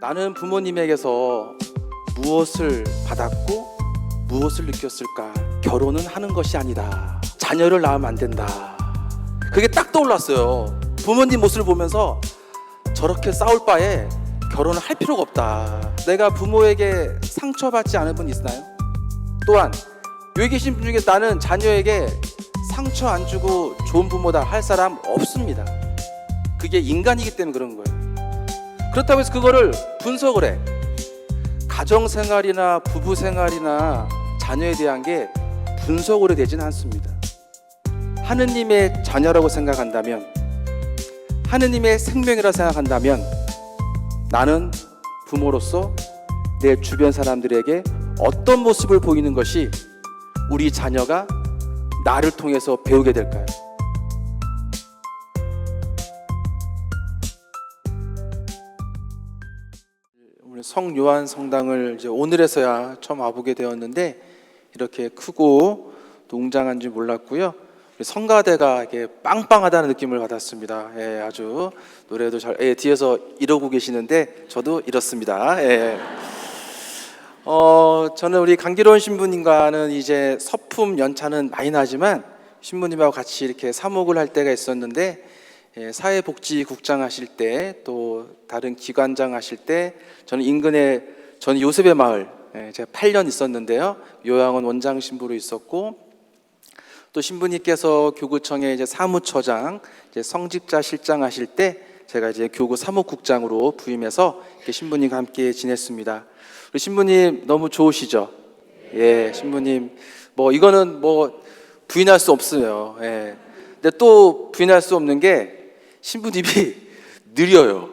나는 부모님에게서 무엇을 받았고 무엇을 느꼈을까? 결혼은 하는 것이 아니다. 자녀를 낳으면 안 된다. 그게 딱 떠올랐어요. 부모님 모습을 보면서 저렇게 싸울 바에 결혼을 할 필요가 없다. 내가 부모에게 상처받지 않은 분 있나요? 또한 여기 계신 분 중에 나는 자녀에게 상처 안 주고 좋은 부모다 할 사람 없습니다. 그게 인간이기 때문에 그런 거예요. 그렇다고 해서 그거를 분석을 해. 가정생활이나 부부생활이나 자녀에 대한 게 분석으로 되지는 않습니다. 하느님의 자녀라고 생각한다면, 하느님의 생명이라 생각한다면 나는 부모로서 내 주변 사람들에게 어떤 모습을 보이는 것이 우리 자녀가 나를 통해서 배우게 될까요? 성 요한 성당을 이제 오늘에서야 처음 와보게 되었는데 이렇게 크고 또 웅장한 줄 몰랐고요. 성가대가 이렇게 빵빵하다는 느낌을 받았습니다. 예, 아주 노래도 잘, 뒤에서 이러고 계시는데 저도 이렇습니다. 예. 저는 우리 강기론 신부님과는 이제 서품 연차는 많이 나지만 신부님하고 같이 이렇게 사목을 할 때가 있었는데, 사회복지국장 하실 때 또 다른 기관장 하실 때 저는 인근에, 저는 요셉의 마을, 제가 8년 있었는데요. 요양원 원장 신부로 있었고, 또 신부님께서 교구청의 이제 사무처장, 이제 성직자 실장 하실 때 제가 이제 교구 사무국장으로 부임해서 이렇게 신부님과 함께 지냈습니다. 우리 신부님 너무 좋으시죠? 예, 신부님 뭐 이거는 뭐 부인할 수 없어요. 예. 근데 또 부인할 수 없는 게 신부님이 느려요.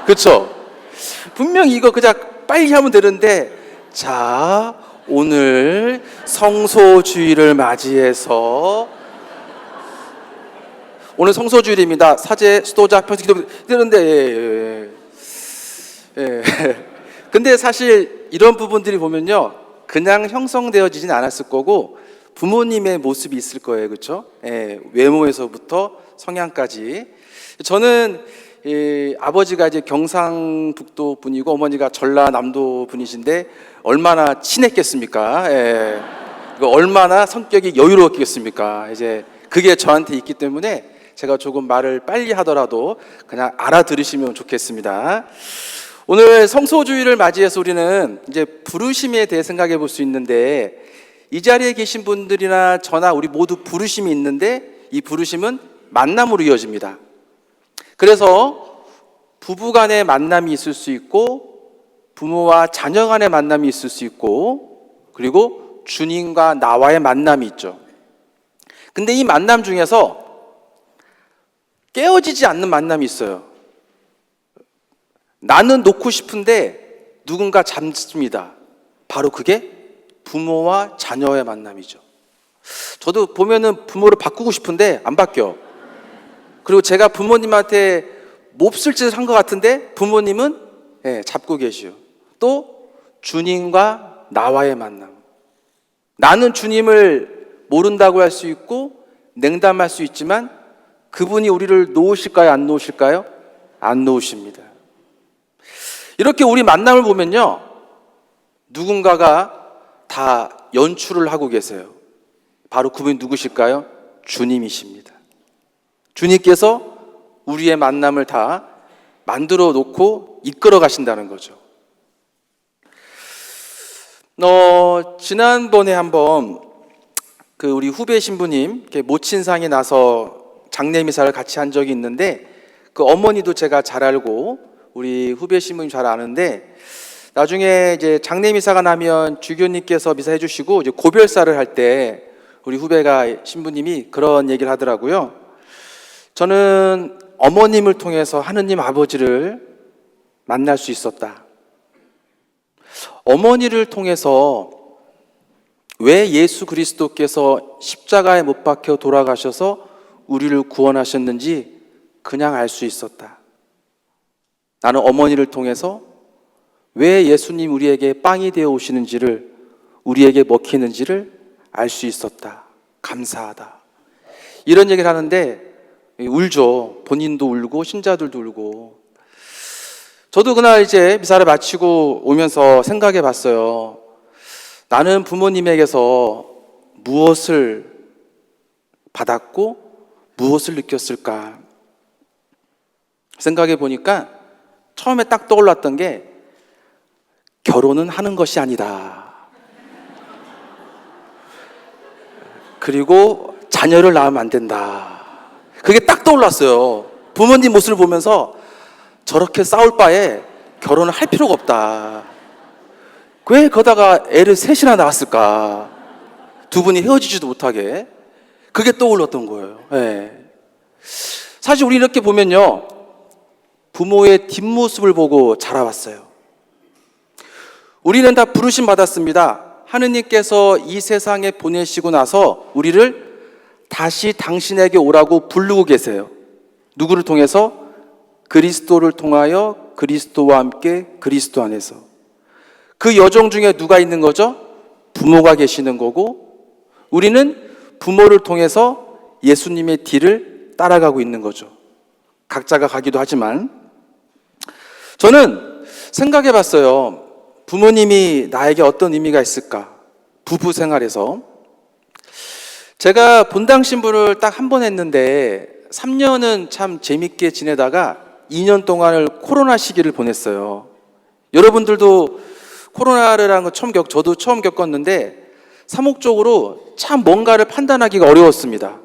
그렇죠? 분명히 이거 그냥 빨리 하면 되는데, 자, 오늘 성소주의를 맞이해서 오늘 성소주일입니다. 사제, 수도자, 평소 기도 되는데 예. 근데 사실 이런 부분들이 보면요, 그냥 형성되어지진 않았을 거고 부모님의 모습이 있을 거예요. 그렇죠? 예, 외모에서부터 성향까지. 저는 아버지가 이제 경상북도 분이고 어머니가 전라남도 분이신데 얼마나 친했겠습니까? 예. 얼마나 성격이 여유로웠겠습니까? 이제 그게 저한테 있기 때문에 제가 조금 말을 빨리 하더라도 그냥 알아들으시면 좋겠습니다. 오늘 성소주의를 맞이해서 우리는 이제 부르심에 대해 생각해 볼 수 있는데, 이 자리에 계신 분들이나 저나 우리 모두 부르심이 있는데 이 부르심은 만남으로 이어집니다. 그래서 부부 간의 만남이 있을 수 있고, 부모와 자녀 간의 만남이 있을 수 있고, 그리고 주님과 나와의 만남이 있죠. 근데 이 만남 중에서 깨어지지 않는 만남이 있어요. 나는 놓고 싶은데 누군가 잠습니다. 바로 그게 부모와 자녀의 만남이죠. 저도 보면은 부모를 바꾸고 싶은데 안 바뀌어. 그리고 제가 부모님한테 몹쓸 짓을 한 것 같은데 부모님은 잡고 계시오. 또 주님과 나와의 만남. 나는 주님을 모른다고 할 수 있고 냉담할 수 있지만 그분이 우리를 놓으실까요? 안 놓으실까요? 안 놓으십니다. 이렇게 우리 만남을 보면요, 누군가가 다 연출을 하고 계세요. 바로 그분이 누구실까요? 주님이십니다. 주님께서 우리의 만남을 다 만들어 놓고 이끌어 가신다는 거죠. 지난번에 한번 그 우리 후배 신부님 모친상이 나서 장례미사를 같이 한 적이 있는데, 그 어머니도 제가 잘 알고 우리 후배 신부님 잘 아는데, 나중에 이제 장례미사가 나면 주교님께서 미사해 주시고 이제 고별사를 할 때 우리 후배가 신부님이 그런 얘기를 하더라고요. 저는 어머님을 통해서 하느님 아버지를 만날 수 있었다. 어머니를 통해서 왜 예수 그리스도께서 십자가에 못 박혀 돌아가셔서 우리를 구원하셨는지 그냥 알 수 있었다. 나는 어머니를 통해서 왜 예수님 우리에게 빵이 되어 오시는지를, 우리에게 먹히는지를 알 수 있었다. 감사하다. 이런 얘기를 하는데 울죠. 본인도 울고 신자들도 울고. 저도 그날 이제 미사를 마치고 오면서 생각해 봤어요. 나는 부모님에게서 무엇을 받았고 무엇을 느꼈을까? 생각해 보니까 처음에 딱 떠올랐던 게 결혼은 하는 것이 아니다. 그리고 자녀를 낳으면 안 된다. 그게 딱 떠올랐어요. 부모님 모습을 보면서 저렇게 싸울 바에 결혼을 할 필요가 없다. 왜 거다가 애를 셋이나 낳았을까? 두 분이 헤어지지도 못하게. 그게 떠올랐던 거예요. 네. 사실 우리 이렇게 보면요, 부모의 뒷모습을 보고 자라왔어요. 우리는 다 부르심 받았습니다. 하느님께서 이 세상에 보내시고 나서 우리를 다시 당신에게 오라고 부르고 계세요. 누구를 통해서? 그리스도를 통하여 그리스도와 함께 그리스도 안에서. 그 여정 중에 누가 있는 거죠? 부모가 계시는 거고, 우리는 부모를 통해서 예수님의 뒤를 따라가고 있는 거죠. 각자가 가기도 하지만. 저는 생각해 봤어요. 부모님이 나에게 어떤 의미가 있을까? 부부 생활에서. 제가 본당 신부를 딱 한 번 했는데 3년은 참 재밌게 지내다가 2년 동안을 코로나 시기를 보냈어요. 여러분들도 코로나라는 거 저도 처음 겪었는데 사목적으로 참 뭔가를 판단하기가 어려웠습니다.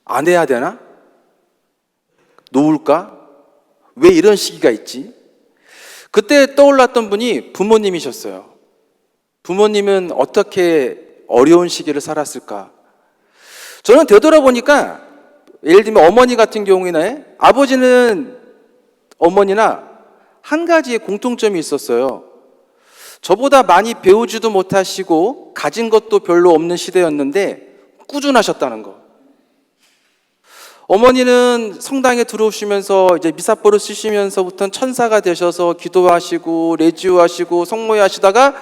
안 해야 되나? 놓을까? 왜 이런 시기가 있지? 그때 떠올랐던 분이 부모님이셨어요. 부모님은 어떻게 어려운 시기를 살았을까? 저는 되돌아보니까 예를 들면 어머니 같은 경우에는 아버지는 어머니나 한 가지의 공통점이 있었어요. 저보다 많이 배우지도 못하시고 가진 것도 별로 없는 시대였는데 꾸준하셨다는 거. 어머니는 성당에 들어오시면서 이제 미사포를 쓰시면서부터는 천사가 되셔서 기도하시고 레지오하시고 성모에 하시다가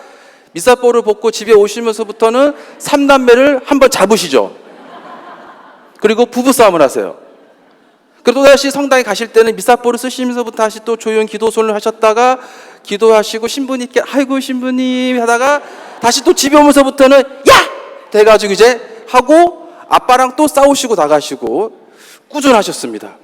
미사포를 벗고 집에 오시면서부터는 삼남매를 한번 잡으시죠. 그리고 부부싸움을 하세요. 그리고 또다시 성당에 가실 때는 미사포를 쓰시면서부터 다시 또 조용 기도손을 하셨다가 기도하시고 신부님께 아이고 신부님 하다가 다시 또 집에 오면서부터는 야! 돼가지고 이제 하고 아빠랑 또 싸우시고 나가시고 꾸준하셨습니다.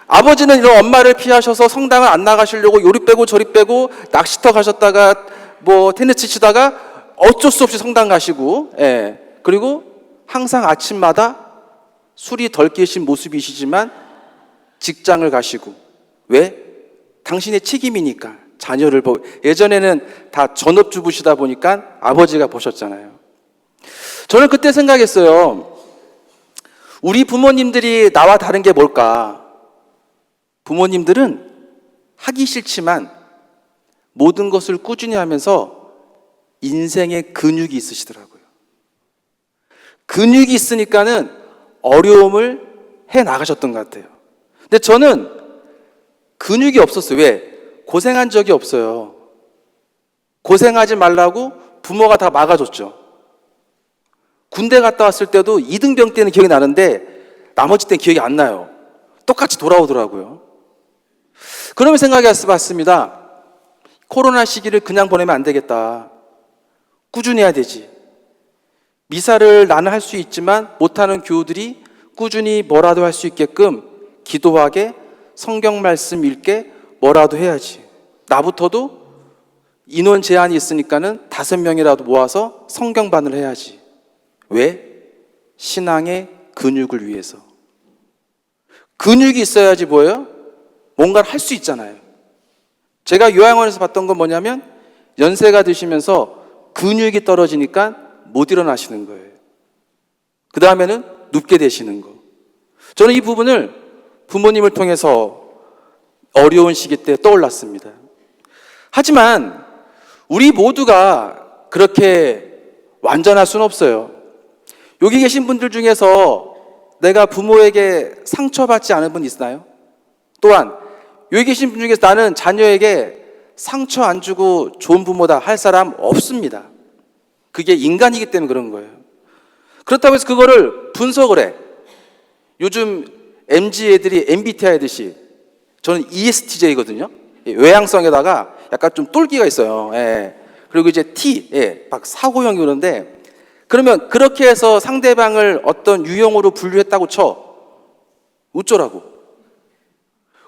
아버지는 이런 엄마를 피하셔서 성당을 안 나가시려고 요리 빼고 저리 빼고 낚시터 가셨다가 뭐 테니스 치다가 어쩔 수 없이 성당 가시고, 예. 그리고 항상 아침마다 술이 덜 깨신 모습이시지만 직장을 가시고. 왜? 당신의 책임이니까. 자녀를 예전에는 다 전업주부시다 보니까 아버지가 보셨잖아요. 저는 그때 생각했어요. 우리 부모님들이 나와 다른 게 뭘까? 부모님들은 하기 싫지만 모든 것을 꾸준히 하면서 인생에 근육이 있으시더라고요. 근육이 있으니까는 어려움을 해 나가셨던 것 같아요. 근데 저는 근육이 없었어요. 왜? 고생한 적이 없어요. 고생하지 말라고 부모가 다 막아줬죠. 군대 갔다 왔을 때도 2등병 때는 기억이 나는데 나머지 때는 기억이 안 나요. 똑같이 돌아오더라고요. 그러면 생각해 봤습니다. 코로나 시기를 그냥 보내면 안 되겠다. 꾸준히 해야 되지. 미사를 나는 할 수 있지만 못하는 교우들이 꾸준히 뭐라도 할 수 있게끔 기도하게, 성경 말씀 읽게 뭐라도 해야지. 나부터도 인원 제한이 있으니까는 5명이라도 모아서 성경반을 해야지. 왜? 신앙의 근육을 위해서. 근육이 있어야지 뭐예요? 뭔가를 할 수 있잖아요. 제가 요양원에서 봤던 건 뭐냐면 연세가 드시면서 근육이 떨어지니까 못 일어나시는 거예요. 그 다음에는 눕게 되시는 거. 저는 이 부분을 부모님을 통해서 어려운 시기 때 떠올랐습니다. 하지만 우리 모두가 그렇게 완전할 수는 없어요. 여기 계신 분들 중에서 내가 부모에게 상처받지 않은 분 있나요? 또한 여기 계신 분 중에서 나는 자녀에게 상처 안 주고 좋은 부모다 할 사람 없습니다. 그게 인간이기 때문에 그런 거예요. 그렇다고 해서 그거를 분석을 해. 요즘 MZ 애들이 MBTI 하듯이 저는 ESTJ거든요. 외향성에다가 약간 좀 똘끼가 있어요. 예. 그리고 이제 T, 막 사고형이 그런데 그러면 그렇게 해서 상대방을 어떤 유형으로 분류했다고 쳐. 어쩌라고.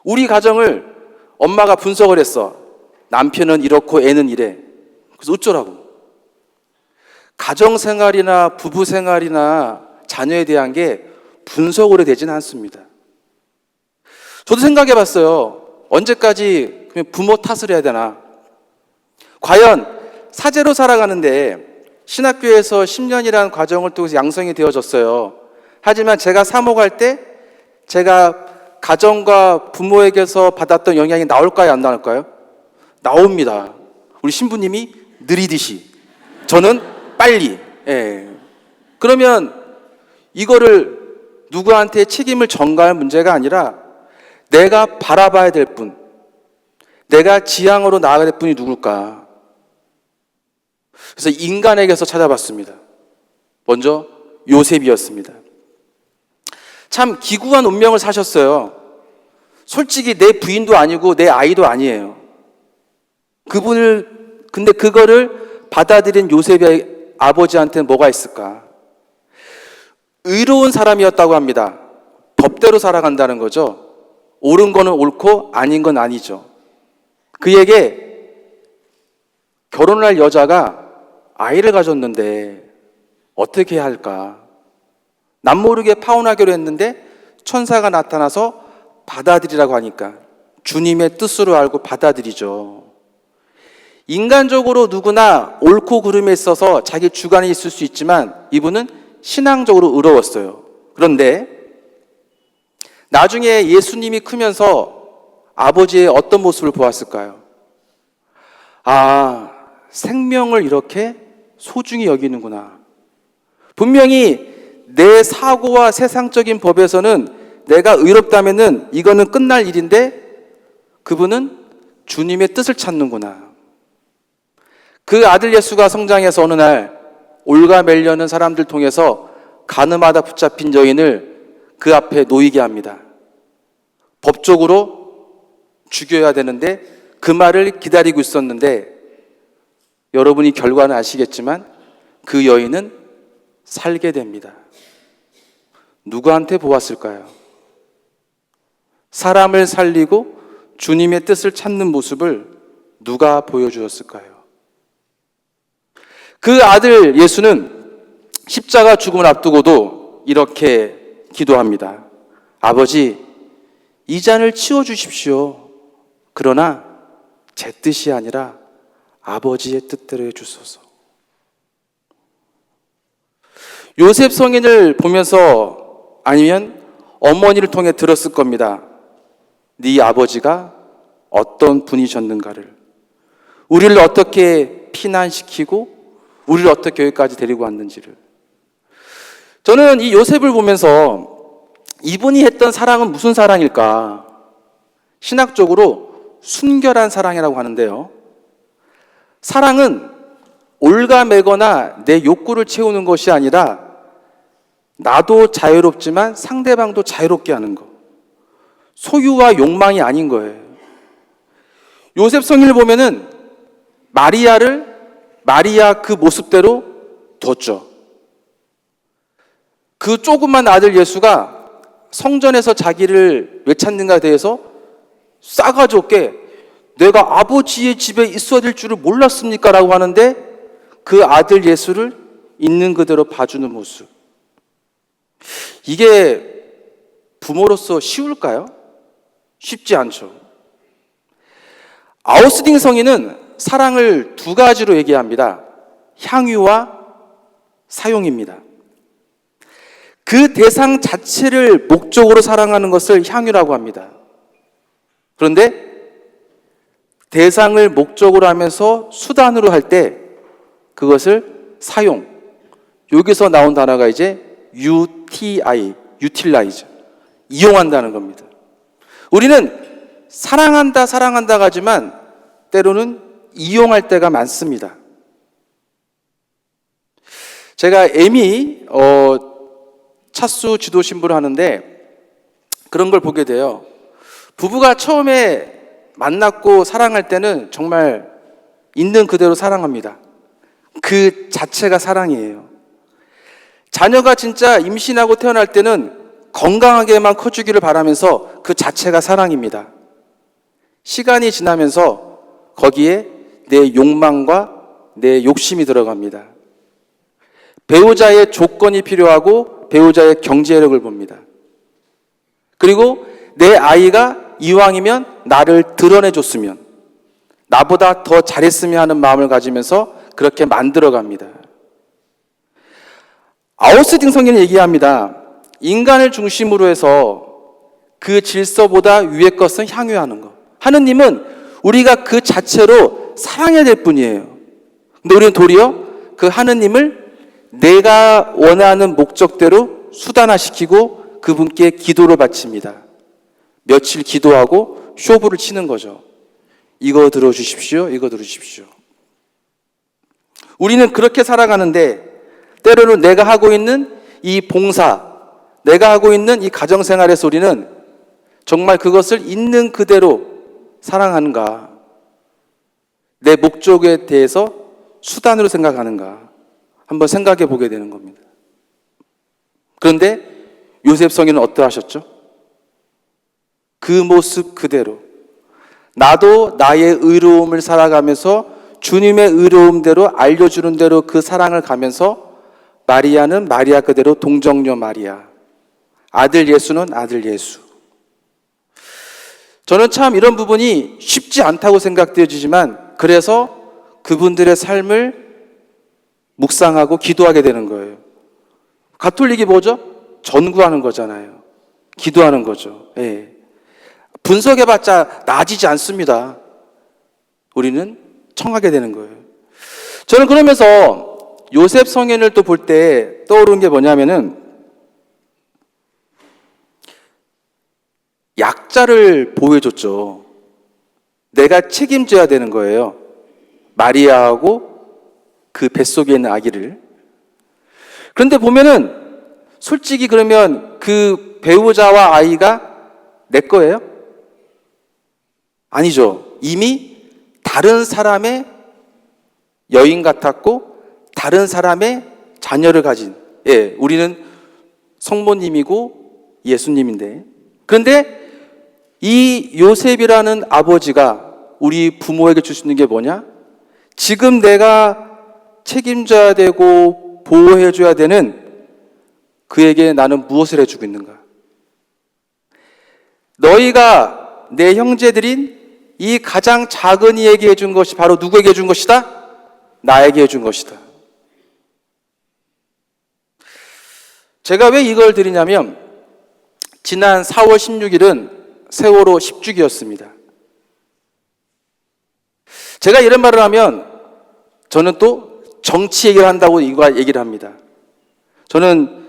우리 가정을 엄마가 분석을 했어. 남편은 이렇고 애는 이래. 그래서 어쩌라고. 가정생활이나 부부생활이나 자녀에 대한 게 분석으로 되지는 않습니다. 저도 생각해 봤어요. 언제까지 부모 탓을 해야 되나? 과연 사제로 살아가는데 신학교에서 10년이라는 과정을 통해서 양성이 되어졌어요. 하지만 제가 사목할 때 제가 가정과 부모에게서 받았던 영향이 나올까요? 안 나올까요? 나옵니다. 우리 신부님이 느리듯이. 저는 빨리. 예. 그러면 이거를 누구한테 책임을 전가할 문제가 아니라 내가 바라봐야 될 분, 내가 지향으로 나아가야 될 분이 누굴까? 그래서 인간에게서 찾아봤습니다. 먼저 요셉이었습니다. 참 기구한 운명을 사셨어요. 솔직히 내 부인도 아니고 내 아이도 아니에요. 근데 그거를 받아들인 요셉의 아버지한테는 뭐가 있을까? 의로운 사람이었다고 합니다. 법대로 살아간다는 거죠. 옳은 거는 옳고 아닌 건 아니죠. 그에게 결혼할 여자가 아이를 가졌는데 어떻게 해야 할까? 남모르게 파혼하기로 했는데 천사가 나타나서 받아들이라고 하니까 주님의 뜻으로 알고 받아들이죠. 인간적으로 누구나 옳고 그름에 있어서 자기 주관이 있을 수 있지만 이분은 신앙적으로 의로웠어요. 그런데 나중에 예수님이 크면서 아버지의 어떤 모습을 보았을까요? 아, 생명을 이렇게 소중히 여기는구나. 분명히 내 사고와 세상적인 법에서는 내가 의롭다면은 이거는 끝날 일인데 그분은 주님의 뜻을 찾는구나. 그 아들 예수가 성장해서 어느 날 올가매려는 사람들 통해서 가늠하다 붙잡힌 여인을 그 앞에 놓이게 합니다. 법적으로 죽여야 되는데 그 말을 기다리고 있었는데 여러분이 결과는 아시겠지만 그 여인은 살게 됩니다. 누구한테 보았을까요? 사람을 살리고 주님의 뜻을 찾는 모습을 누가 보여주었을까요? 그 아들 예수는 십자가 죽음을 앞두고도 이렇게 기도합니다. 아버지, 이 잔을 치워주십시오. 그러나 제 뜻이 아니라 아버지의 뜻대로 해주소서. 요셉 성인을 보면서 아니면 어머니를 통해 들었을 겁니다. 네 아버지가 어떤 분이셨는가를, 우리를 어떻게 피난시키고 우리를 어떻게 여기까지 데리고 왔는지를. 저는 이 요셉을 보면서 이분이 했던 사랑은 무슨 사랑일까? 신학적으로 순결한 사랑이라고 하는데요. 사랑은 올가매거나 내 욕구를 채우는 것이 아니라 나도 자유롭지만 상대방도 자유롭게 하는 것. 소유와 욕망이 아닌 거예요. 요셉 성인을 보면은 마리아 그 모습대로 뒀죠. 그 조그만 아들 예수가 성전에서 자기를 왜 찾는가에 대해서 싸가지 없게 내가 아버지의 집에 있어야 될 줄을 몰랐습니까? 라고 하는데 그 아들 예수를 있는 그대로 봐주는 모습. 이게 부모로서 쉬울까요? 쉽지 않죠. 아우스팅 성인은 사랑을 두 가지로 얘기합니다. 향유와 사용입니다. 그 대상 자체를 목적으로 사랑하는 것을 향유라고 합니다. 그런데 대상을 목적으로 하면서 수단으로 할 때 그것을 사용. 여기서 나온 단어가 이제 utilize, 이용한다는 겁니다. 우리는 사랑한다 하지만 때로는 이용할 때가 많습니다. 제가 애미 차수 지도 신부를 하는데 그런 걸 보게 돼요. 부부가 처음에 만났고 사랑할 때는 정말 있는 그대로 사랑합니다. 그 자체가 사랑이에요. 자녀가 진짜 임신하고 태어날 때는 건강하게만 커주기를 바라면서 그 자체가 사랑입니다. 시간이 지나면서 거기에 내 욕망과 내 욕심이 들어갑니다. 배우자의 조건이 필요하고 배우자의 경제력을 봅니다. 그리고 내 아이가 이왕이면 나를 드러내줬으면, 나보다 더 잘했으면 하는 마음을 가지면서 그렇게 만들어갑니다. 아우스팅 성경이 얘기합니다. 인간을 중심으로 해서 그 질서보다 위의 것은 향유하는 것. 하느님은 우리가 그 자체로 사랑해야 될 뿐이에요. 근데 우리는 도리어 그 하느님을 내가 원하는 목적대로 수단화시키고 그분께 기도를 바칩니다. 며칠 기도하고 쇼부를 치는 거죠. 이거 들어주십시오. 이거 들어주십시오. 우리는 그렇게 살아가는데 때로는 내가 하고 있는 이 봉사, 내가 하고 있는 이 가정생활에서 우리는 정말 그것을 있는 그대로 사랑하는가, 내 목적에 대해서 수단으로 생각하는가 한번 생각해 보게 되는 겁니다. 그런데 요셉 성인은 어떠하셨죠? 그 모습 그대로 나도 나의 의로움을 살아가면서 주님의 의로움대로 알려주는 대로 그 사랑을 가면서 마리아는 마리아 그대로 동정녀 마리아, 아들 예수는 아들 예수. 저는 참 이런 부분이 쉽지 않다고 생각되어지지만 그래서 그분들의 삶을 묵상하고 기도하게 되는 거예요. 가톨릭이 뭐죠? 전구하는 거잖아요. 기도하는 거죠. 예. 분석해봤자 나아지지 않습니다. 우리는 청하게 되는 거예요. 저는 그러면서 요셉 성인을 또 볼 때 떠오르는 게 뭐냐면은 약자를 보호해줬죠. 내가 책임져야 되는 거예요. 마리아하고 그 뱃속에 있는 아기를. 그런데 보면은 솔직히 그러면 그 배우자와 아이가 내 거예요? 아니죠. 이미 다른 사람의 여인 같았고 다른 사람의 자녀를 가진, 예, 우리는 성모님이고 예수님인데, 그런데 이 요셉이라는 아버지가 우리 부모에게 줄 수 있는 게 뭐냐? 지금 내가 책임져야 되고 보호해줘야 되는 그에게 나는 무엇을 해주고 있는가? 너희가 내 형제들인 이 가장 작은 이에게 해준 것이 바로 누구에게 해준 것이다? 나에게 해준 것이다. 제가 왜 이걸 드리냐면 지난 4월 16일은 세월호 10주기였습니다. 제가 이런 말을 하면 저는 또 정치 얘기를 한다고 이거 얘기를 합니다. 저는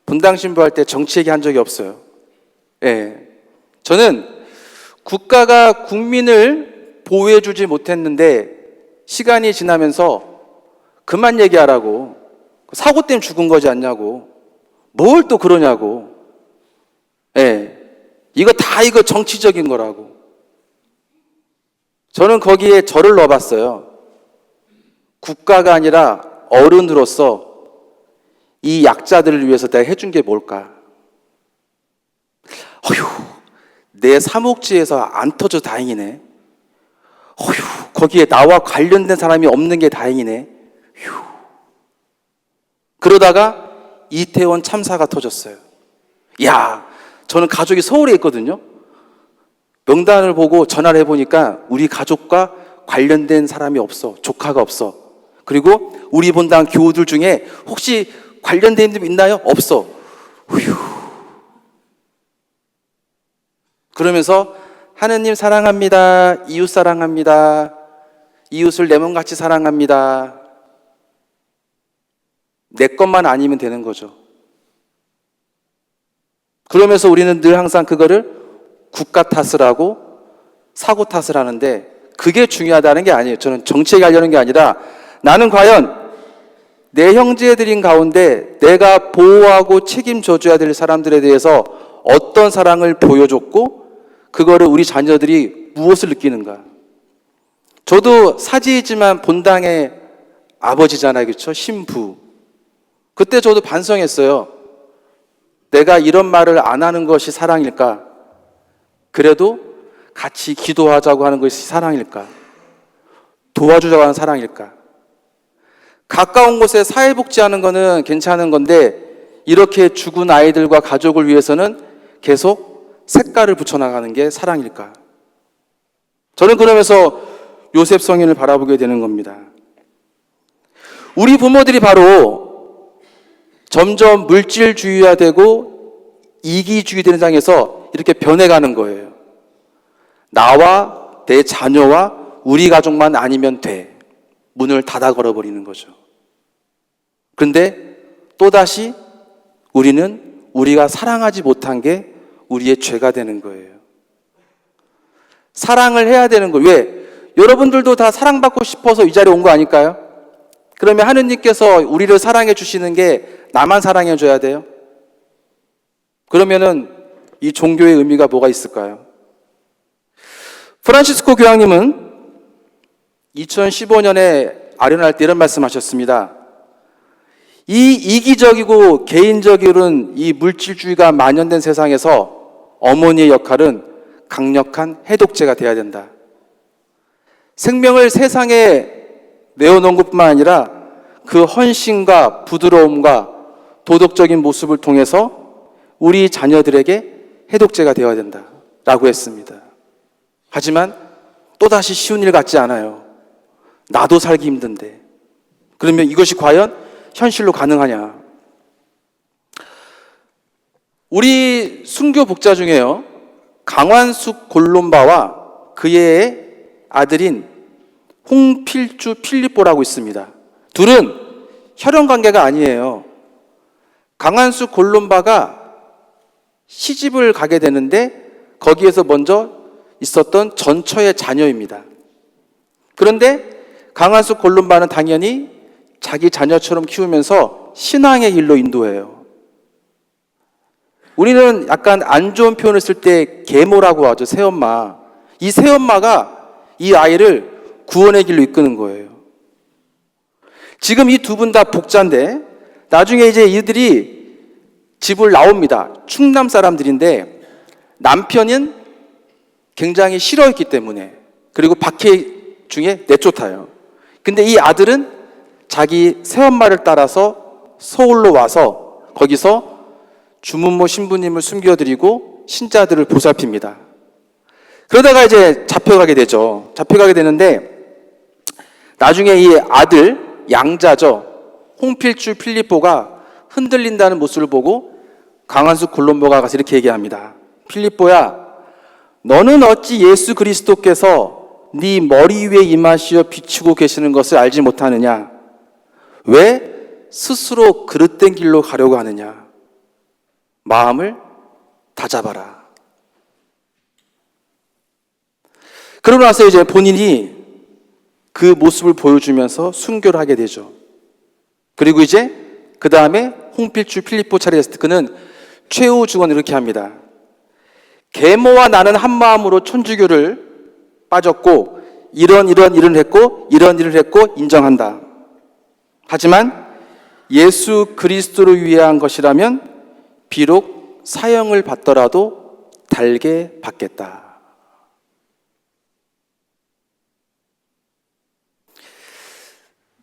분당 신부할 때 정치 얘기 한 적이 없어요. 예. 저는 국가가 국민을 보호해주지 못했는데 시간이 지나면서 그만 얘기하라고, 사고 때문에 죽은 거지 않냐고, 뭘 또 그러냐고, 예. 이거 다 이거 정치적인 거라고. 저는 거기에 저를 넣어봤어요. 국가가 아니라 어른으로서 이 약자들을 위해서 내가 해준 게 뭘까? 어휴, 내 사목지에서 안 터져 다행이네. 어휴, 거기에 나와 관련된 사람이 없는 게 다행이네. 휴. 그러다가 이태원 참사가 터졌어요. 야, 저는 가족이 서울에 있거든요. 명단을 보고 전화를 해보니까 우리 가족과 관련된 사람이 없어. 조카가 없어. 그리고 우리 본당 교우들 중에 혹시 관련된 분 있나요? 없어. 휴. 그러면서 하느님 사랑합니다. 이웃 사랑합니다. 이웃을 내 몸같이 사랑합니다. 내 것만 아니면 되는 거죠. 그러면서 우리는 늘 항상 그거를 국가 탓을 하고 사고 탓을 하는데 그게 중요하다는 게 아니에요. 저는 정치에 가려는 게 아니라 나는 과연 내 형제들인 가운데 내가 보호하고 책임져줘야 될 사람들에 대해서 어떤 사랑을 보여줬고 그거를 우리 자녀들이 무엇을 느끼는가. 저도 사지이지만 본당의 아버지잖아요. 그렇죠? 신부. 그때 저도 반성했어요. 내가 이런 말을 안 하는 것이 사랑일까? 그래도 같이 기도하자고 하는 것이 사랑일까? 도와주자고 하는 사랑일까? 가까운 곳에 사회복지하는 거는 괜찮은 건데 이렇게 죽은 아이들과 가족을 위해서는 계속 색깔을 붙여나가는 게 사랑일까? 저는 그러면서 요셉 성인을 바라보게 되는 겁니다. 우리 부모들이 바로 점점 물질주의화되고 이기주의되는 장에서 이렇게 변해가는 거예요. 나와 내 자녀와 우리 가족만 아니면 돼. 문을 닫아 걸어버리는 거죠. 그런데 또다시 우리는 우리가 사랑하지 못한 게 우리의 죄가 되는 거예요. 사랑을 해야 되는 거예요. 왜? 여러분들도 다 사랑받고 싶어서 이 자리에 온 거 아닐까요? 그러면 하느님께서 우리를 사랑해 주시는 게 나만 사랑해 줘야 돼요? 그러면은 이 종교의 의미가 뭐가 있을까요? 프란시스코 교황님은 2015년에 아련할 때 이런 말씀하셨습니다. 이 이기적이고 개인적인 이 물질주의가 만연된 세상에서 어머니의 역할은 강력한 해독제가 되어야 된다. 생명을 세상에 내어놓은 것뿐만 아니라 그 헌신과 부드러움과 도덕적인 모습을 통해서 우리 자녀들에게 해독제가 되어야 된다라고 했습니다. 하지만 또다시 쉬운 일 같지 않아요. 나도 살기 힘든데. 그러면 이것이 과연 현실로 가능하냐? 우리 순교 복자 중에요. 강완숙 골롬바와 그의 아들인 홍필주 필립보라고 있습니다. 둘은 혈연 관계가 아니에요. 강완숙 골롬바가 시집을 가게 되는데 거기에서 먼저 있었던 전처의 자녀입니다. 그런데 강완숙 골롬바는 당연히 자기 자녀처럼 키우면서 신앙의 길로 인도해요. 우리는 약간 안 좋은 표현을 쓸 때 계모라고 하죠. 새엄마. 이 새엄마가 이 아이를 구원의 길로 이끄는 거예요. 지금 이 두 분 다 복자인데 나중에 이제 이들이 집을 나옵니다. 충남 사람들인데 남편은 굉장히 싫어했기 때문에 그리고 박해 중에 내쫓아요. 근데 이 아들은 자기 새엄마를 따라서 서울로 와서 거기서 주문모 신부님을 숨겨드리고 신자들을 보살핍니다. 그러다가 이제 잡혀가게 되죠. 잡혀가게 되는데 나중에 이 아들 양자죠. 홍필주 필립보가 흔들린다는 모습을 보고 강완숙 골롬보가 가서 이렇게 얘기합니다. 필립보야, 너는 어찌 예수 그리스도께서 네 머리 위에 임하시어 비추고 계시는 것을 알지 못하느냐? 왜 스스로 그릇된 길로 가려고 하느냐? 마음을 다잡아라. 그러고 나서 이제 본인이 그 모습을 보여주면서 순교를 하게 되죠. 그리고 이제 그 다음에 홍필주 필립보 차례였을 때 그는 최후 증언을 이렇게 합니다. 계모와 나는 한 마음으로 천주교를 빠졌고 이런 일을 했고 이런 일을 했고 인정한다. 하지만 예수 그리스도를 위한 것이라면 비록 사형을 받더라도 달게 받겠다.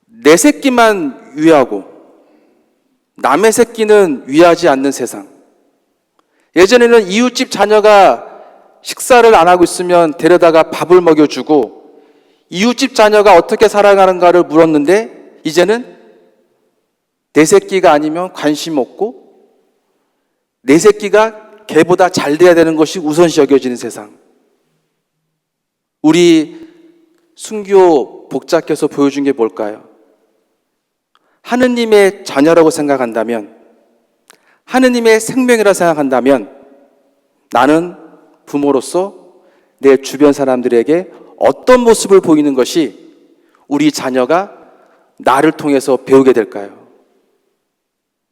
내 새끼만 위하고 남의 새끼는 위하지 않는 세상. 예전에는 이웃집 자녀가 식사를 안 하고 있으면 데려다가 밥을 먹여주고 이웃집 자녀가 어떻게 살아가는가를 물었는데 이제는 내 새끼가 아니면 관심 없고 내 새끼가 걔보다 잘 돼야 되는 것이 우선시 여겨지는 세상. 우리 순교 복자께서 보여준 게 뭘까요? 하느님의 자녀라고 생각한다면, 하느님의 생명이라 생각한다면 나는 부모로서 내 주변 사람들에게 어떤 모습을 보이는 것이 우리 자녀가 나를 통해서 배우게 될까요?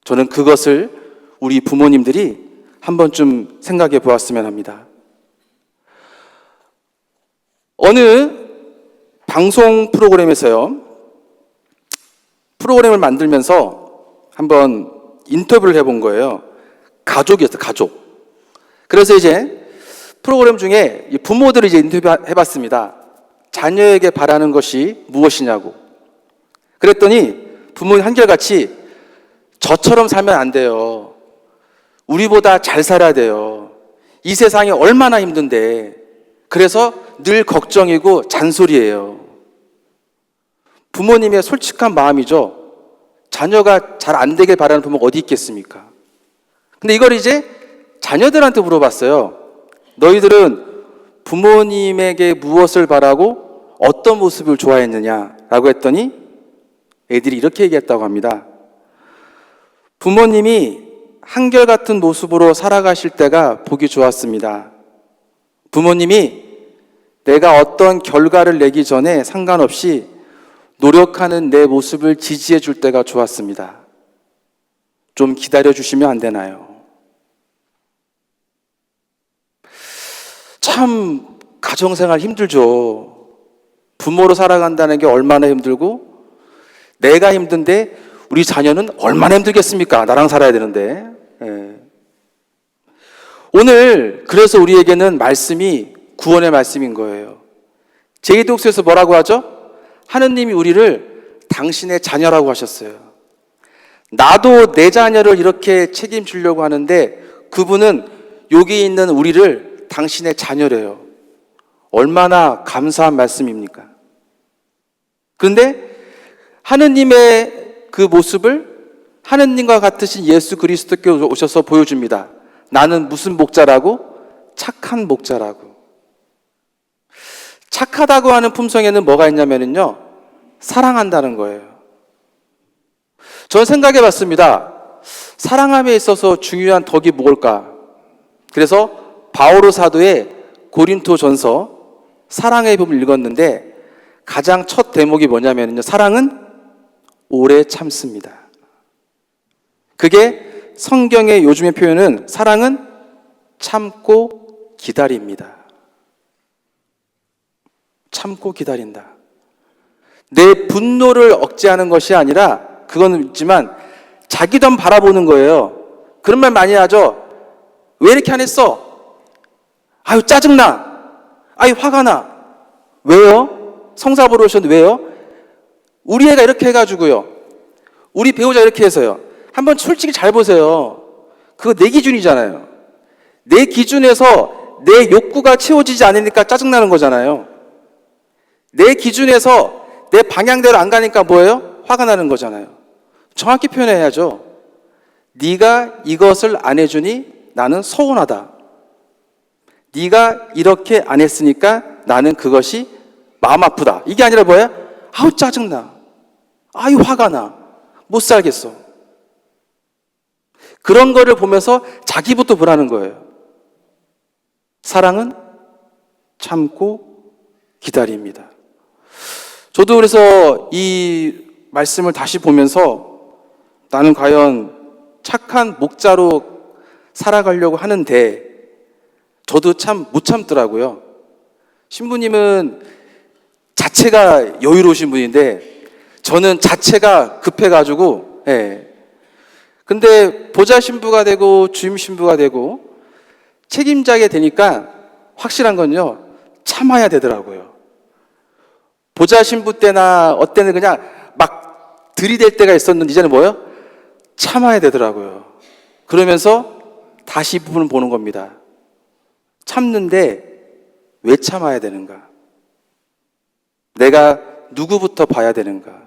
저는 그것을 우리 부모님들이 한 번쯤 생각해 보았으면 합니다. 어느 방송 프로그램에서요, 프로그램을 만들면서 한번 인터뷰를 해본 거예요. 가족이었어요, 가족. 그래서 이제 프로그램 중에 부모들을 이제 인터뷰 해봤습니다. 자녀에게 바라는 것이 무엇이냐고. 그랬더니 부모님 한결같이 저처럼 살면 안 돼요. 우리보다 잘 살아야 돼요. 이 세상이 얼마나 힘든데. 그래서 늘 걱정이고 잔소리예요. 부모님의 솔직한 마음이죠. 자녀가 잘 안 되길 바라는 부모가 어디 있겠습니까? 근데 이걸 이제 자녀들한테 물어봤어요. 너희들은 부모님에게 무엇을 바라고 어떤 모습을 좋아했느냐라고 했더니 애들이 이렇게 얘기했다고 합니다. 부모님이 한결같은 모습으로 살아가실 때가 보기 좋았습니다. 부모님이 내가 어떤 결과를 내기 전에 상관없이 노력하는 내 모습을 지지해 줄 때가 좋았습니다. 좀 기다려 주시면 안 되나요? 참 가정생활 힘들죠. 부모로 살아간다는 게 얼마나 힘들고 내가 힘든데 우리 자녀는 얼마나 힘들겠습니까? 나랑 살아야 되는데. 예. 오늘 그래서 우리에게는 말씀이 구원의 말씀인 거예요. 제2독서에서 뭐라고 하죠? 하느님이 우리를 당신의 자녀라고 하셨어요. 나도 내 자녀를 이렇게 책임지려고 하는데 그분은 여기 있는 우리를 당신의 자녀래요. 얼마나 감사한 말씀입니까? 그런데 하느님의 그 모습을 하느님과 같으신 예수 그리스도께 오셔서 보여줍니다. 나는 무슨 목자라고? 착한 목자라고. 착하다고 하는 품성에는 뭐가 있냐면요, 사랑한다는 거예요. 저는 생각해 봤습니다. 사랑함에 있어서 중요한 덕이 뭘까? 그래서 바오로 사도의 고린토전서 사랑의 부분을 읽었는데 가장 첫 대목이 뭐냐면요, 사랑은 오래 참습니다. 그게 성경의 요즘의 표현은 사랑은 참고 기다립니다. 참고 기다린다. 내 분노를 억제하는 것이 아니라 그건 있지만 자기도 한번 바라보는 거예요. 그런 말 많이 하죠. 왜 이렇게 안 했어? 아유 짜증나. 아유 화가 나. 왜요? 성사 보러 오셨는데 왜요? 우리 애가 이렇게 해가지고요. 우리 배우자 이렇게 해서요. 한번 솔직히 잘 보세요. 그거 내 기준이잖아요. 내 기준에서 내 욕구가 채워지지 않으니까 짜증나는 거잖아요. 내 기준에서 내 방향대로 안 가니까 뭐예요? 화가 나는 거잖아요. 정확히 표현해야죠. 네가 이것을 안 해주니 나는 서운하다. 네가 이렇게 안 했으니까 나는 그것이 마음 아프다. 이게 아니라 뭐야? 아우 짜증나. 아유 화가 나. 못 살겠어. 그런 거를 보면서 자기부터 보라는 거예요. 사랑은 참고 기다립니다. 저도 그래서 이 말씀을 다시 보면서 나는 과연 착한 목자로 살아가려고 하는데 저도 참 못 참더라고요. 신부님은 자체가 여유로우신 분인데 저는 자체가 급해가지고, 예. 근데 보좌 신부가 되고 주임 신부가 되고 책임자게 되니까 확실한 건요, 참아야 되더라고요. 보좌 신부 때나 어때는 그냥 막 들이댈 때가 있었는데 이제는 뭐예요? 참아야 되더라고요. 그러면서 다시 이 부분을 보는 겁니다. 참는데 왜 참아야 되는가? 내가 누구부터 봐야 되는가?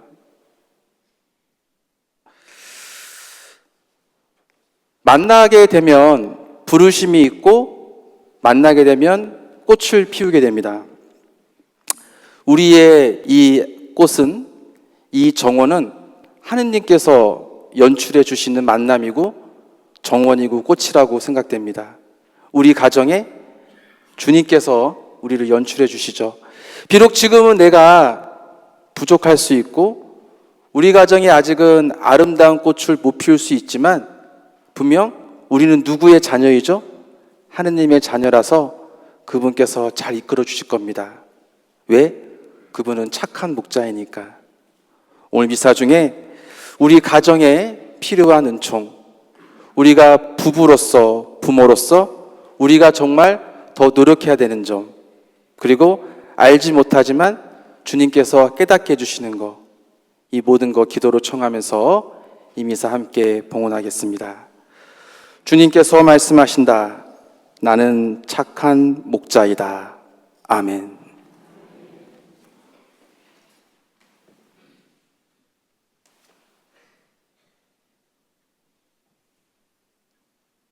만나게 되면 부르심이 있고 만나게 되면 꽃을 피우게 됩니다. 우리의 이 꽃은, 이 정원은 하느님께서 연출해 주시는 만남이고 정원이고 꽃이라고 생각됩니다. 우리 가정에 주님께서 우리를 연출해 주시죠. 비록 지금은 내가 부족할 수 있고 우리 가정이 아직은 아름다운 꽃을 못 피울 수 있지만 분명 우리는 누구의 자녀이죠? 하느님의 자녀라서 그분께서 잘 이끌어 주실 겁니다. 왜? 그분은 착한 목자이니까. 오늘 미사 중에 우리 가정에 필요한 은총, 우리가 부부로서, 부모로서 우리가 정말 더 노력해야 되는 점, 그리고 알지 못하지만 주님께서 깨닫게 해주시는 것, 이 모든 거 기도로 청하면서 이 미사 함께 봉헌하겠습니다. 주님께서 말씀하신다. 나는 착한 목자이다. 아멘.